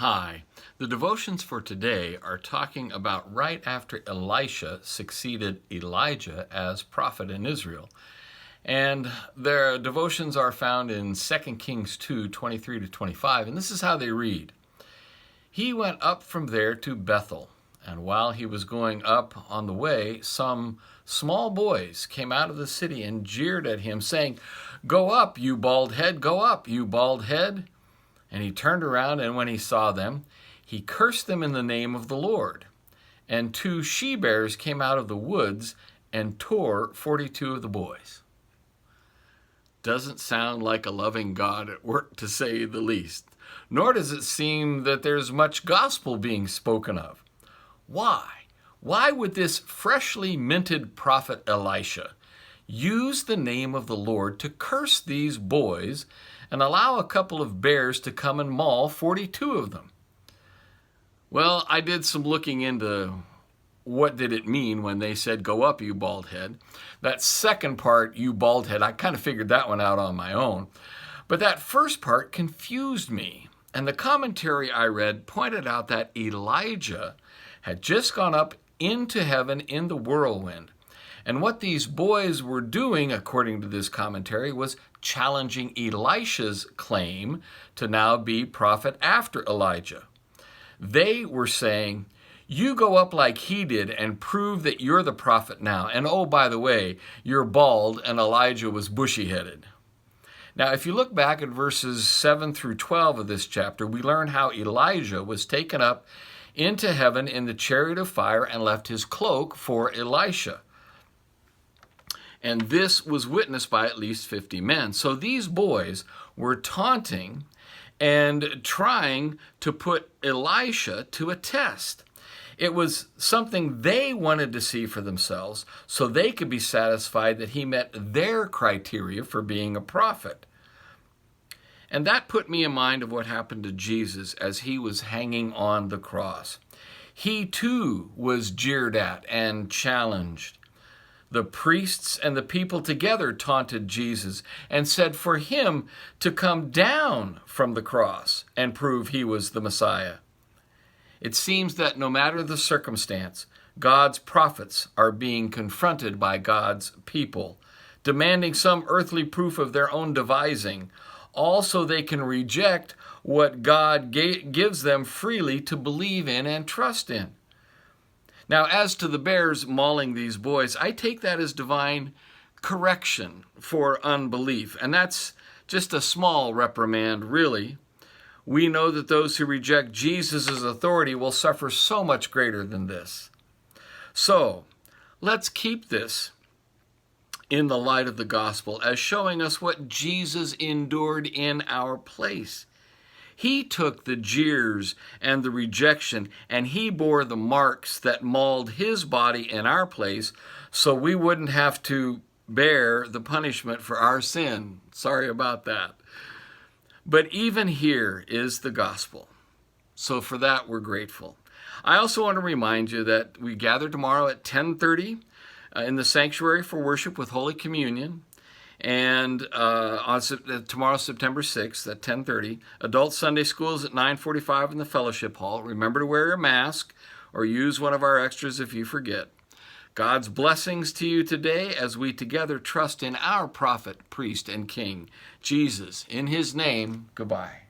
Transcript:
Hi. The devotions for today are talking about right after Elisha succeeded Elijah as prophet in Israel. And their devotions are found in 2 Kings 2:23 to 25, and this is how they read. He went up from there to Bethel, and while he was going up on the way, some small boys came out of the city and jeered at him, saying, "Go up, you bald head, go up, you bald head." And he turned around, and when he saw them, he cursed them in the name of the Lord. And 2 she-bears came out of the woods and tore 42 of the boys. Doesn't sound like a loving God at work, to say the least. Nor does it seem that there's much gospel being spoken of. Why? Why would this freshly minted prophet Elisha use the name of the Lord to curse these boys and allow a couple of bears to come and maul 42 of them? Well, I did some looking into what did it mean when they said, "Go up, you bald head." That second part, "you bald head," I kind of figured that one out on my own. But that first part confused me. And the commentary I read pointed out that Elijah had just gone up into heaven in the whirlwind. And what these boys were doing, according to this commentary, was challenging Elisha's claim to now be prophet after Elijah. They were saying, "You go up like he did and prove that you're the prophet now. And oh, by the way, you're bald and Elijah was bushy-headed." Now, if you look back at verses 7 through 12 of this chapter, we learn how Elijah was taken up into heaven in the chariot of fire and left his cloak for Elisha. And this was witnessed by at least 50 men. So these boys were taunting and trying to put Elisha to a test. It was something they wanted to see for themselves so they could be satisfied that he met their criteria for being a prophet. And that put me in mind of what happened to Jesus as he was hanging on the cross. He too was jeered at and challenged. The priests and the people together taunted Jesus and said for him to come down from the cross and prove he was the Messiah. It seems that no matter the circumstance, God's prophets are being confronted by God's people, demanding some earthly proof of their own devising, all so they can reject what God gives them freely to believe in and trust in. Now, as to the bears mauling these boys, I take that as divine correction for unbelief. And that's just a small reprimand, really. We know that those who reject Jesus' authority will suffer so much greater than this. So, let's keep this in the light of the gospel as showing us what Jesus endured in our place. He took the jeers and the rejection, and he bore the marks that mauled his body in our place so we wouldn't have to bear the punishment for our sin. Sorry about that. But even here is the gospel. So for that, we're grateful. I also want to remind you that we gather tomorrow at 10:30 in the sanctuary for worship with Holy Communion. And tomorrow, September 6th at 10:30. Adult Sunday School is at 9:45 in the fellowship hall. Remember to wear your mask or use one of our extras if you forget. God's blessings to you today as we together trust in our prophet, priest, and king, Jesus. In his name, goodbye.